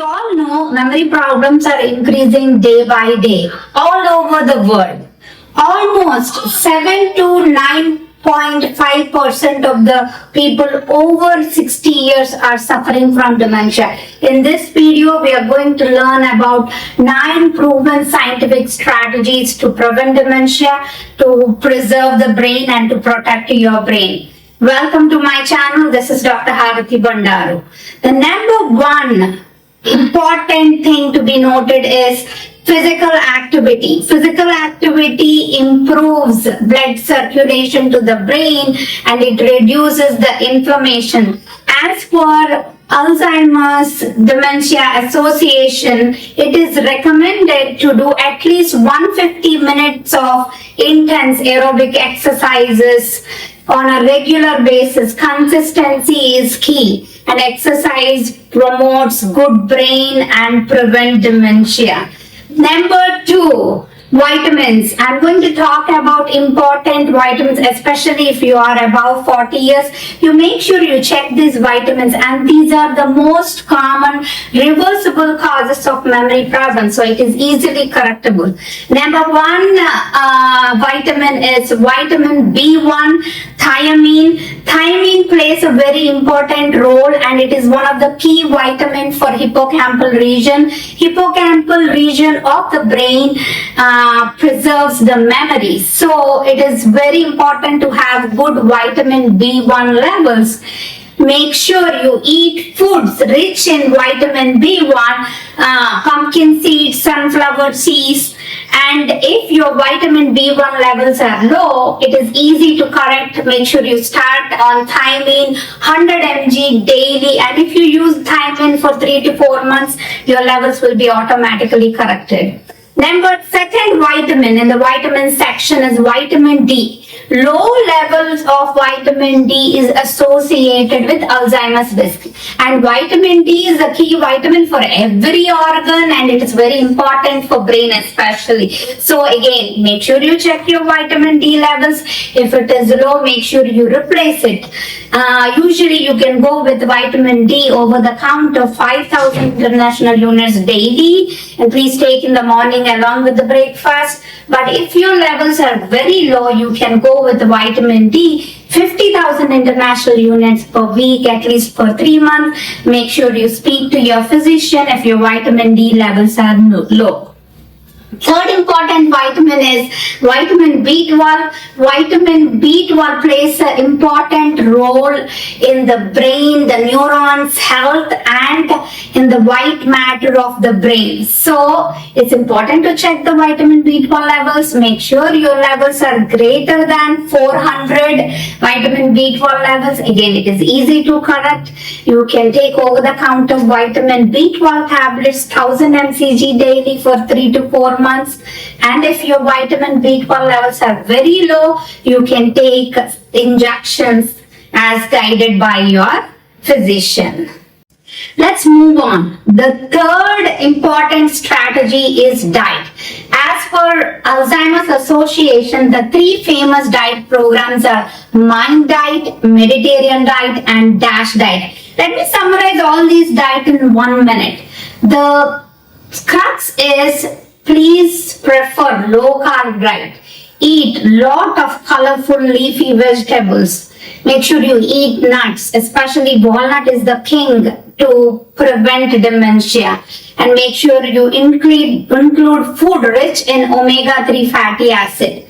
We all know memory problems are increasing day by day all over the world. Almost 7 to 9.5% of the people over 60 years are suffering from dementia. In this video, we are going to learn about 9 proven scientific strategies to prevent dementia, to preserve the brain and to protect your brain. Welcome to my channel. This is Dr. Harathi Bandaru. The number one important thing to be noted is physical activity. Physical activity improves blood circulation to the brain and it reduces the inflammation. As per Alzheimer's Dementia Association, it is recommended to do at least 150 minutes of intense aerobic exercises on a regular basis. Consistency is key, and exercise promotes good brain and prevent dementia. Number 2, vitamins. I'm going to talk about important vitamins, especially if you are above 40 years. You make sure you check these vitamins, and these are the most common reversible causes of memory problems, so it is easily correctable. Number 1 vitamin is vitamin B1, thiamine. Thiamine plays a very important role and it is one of the key vitamins for hippocampal region. Hippocampal region of the brain preserves the memory. So it is very important to have good vitamin B1 levels. Make sure you eat foods rich in vitamin B1, pumpkin seeds, sunflower seeds, and if your vitamin B1 levels are low, it is easy to correct. Make sure you start on thiamine 100 mg daily, and if you use thiamine for 3 to 4 months, your levels will be automatically corrected. Second vitamin in the vitamin section is vitamin D. Low levels of vitamin D is associated with Alzheimer's risk, and vitamin D is a key vitamin for every organ and it is very important for brain especially. So again, make sure you check your vitamin D levels. If it is low, make sure you replace it. Usually you can go with vitamin D over the count of 5,000 international units daily, and please take in the morning along with the breakfast. But if your levels are very low, you can go with the vitamin D 50,000 international units per week, at least for 3 months. Make sure you speak to your physician if your vitamin D levels are low. Third important vitamin is vitamin B12. Vitamin B12 plays an important role in the brain, the neurons' health, and in the white matter of the brain. So it's important to check the vitamin B12 levels. Make sure your levels are greater than 400 vitamin B12 levels. Again, it is easy to correct. You can take over the count of vitamin B12 tablets 1000 mcg daily for 3 to 4 months. And if your vitamin B12 levels are very low, you can take injections as guided by your physician. Let's move on. The third important strategy is diet. As per Alzheimer's Association, the 3 famous diet programs are Mind Diet, Mediterranean Diet, and DASH Diet. Let me summarize all these diets in 1 minute. The crux is, please prefer low carb diet. Eat lot of colorful leafy vegetables. Make sure you eat nuts, especially walnut is the king to prevent dementia. And make sure you include food rich in omega-3 fatty acid.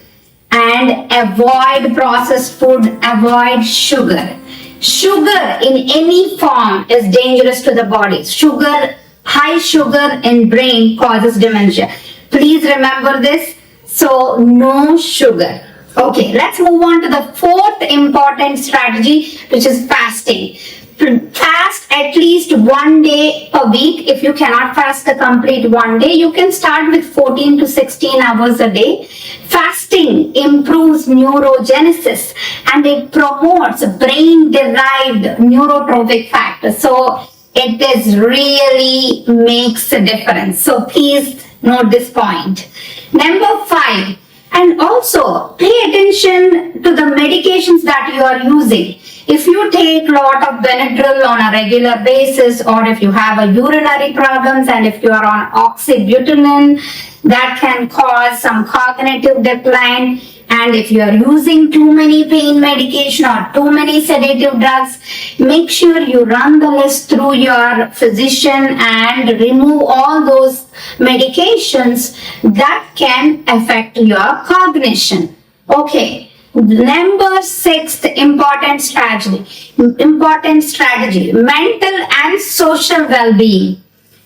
And avoid processed food, avoid sugar. Sugar in any form is dangerous to the body. High sugar in brain causes dementia. Please remember this. So no sugar. Okay, let's move on to the 4th important strategy, which is fasting. Fast at least 1 day per week. If you cannot fast the complete 1 day, you can start with 14 to 16 hours a day. Fasting improves neurogenesis and it promotes brain-derived neurotrophic factors. So it is really makes a difference. So please note this point. Number 5, And also pay attention to the medications that you are using. If you take a lot of Benadryl on a regular basis, or if you have a urinary problems, and if you are on oxybutynin, that can cause some cognitive decline. And if you are using too many pain medication or too many sedative drugs, make sure you run the list through your physician and remove all those medications that can affect your cognition. Okay. Number 6 important strategy, mental and social well-being.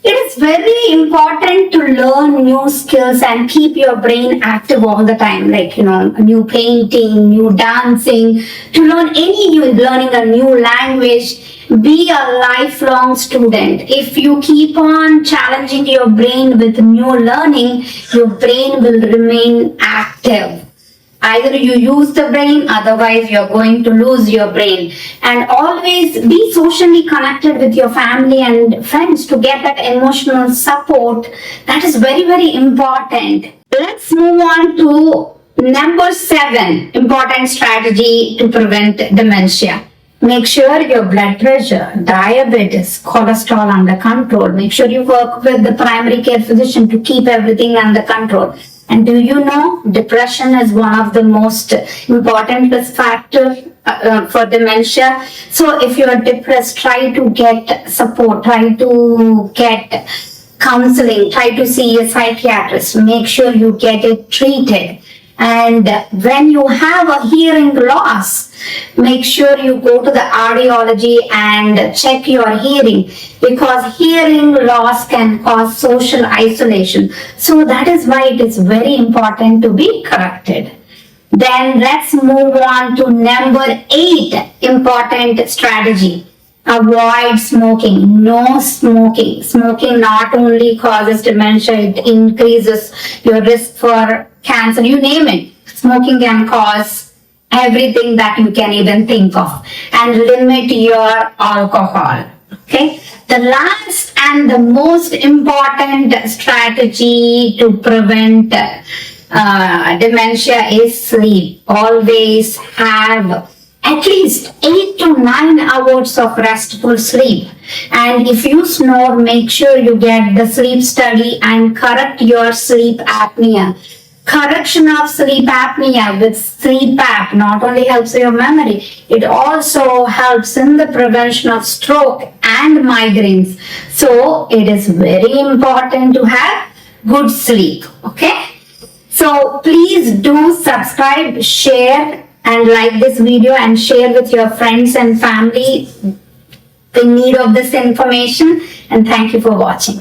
It is very important to learn new skills and keep your brain active all the time, like, new painting, new dancing, to learning a new language. Be a lifelong student. If you keep on challenging your brain with new learning, your brain will remain active. Either you use the brain, otherwise you're going to lose your brain. And always be socially connected with your family and friends to get that emotional support. That is very, very important. Let's move on to number 7 important strategy to prevent dementia. Make sure your blood pressure, diabetes, cholesterol under control. Make sure you work with the primary care physician to keep everything under control. And do you know, depression is one of the most important risk factors for dementia. So if you are depressed, try to get support, try to get counseling, try to see a psychiatrist. Make sure you get it treated. And when you have a hearing loss, make sure you go to the audiology and check your hearing, because hearing loss can cause social isolation. So that is why it is very important to be corrected. Then let's move on to number 8 important strategy. Avoid smoking. No smoking. Smoking not only causes dementia, it increases your risk for cancer, you name it. Smoking can cause everything that you can even think of. And limit your alcohol. Okay. The last and the most important strategy to prevent dementia is sleep. Always have at least 8 to 9 hours of restful sleep. And if you snore, make sure you get the sleep study and correct your sleep apnea. Correction of sleep apnea with sleep app not only helps your memory, it also helps in the prevention of stroke and migraines. So it is very important to have good sleep. Okay. So please do subscribe, share, and like this video, and share with your friends and family in need of this information. And thank you for watching.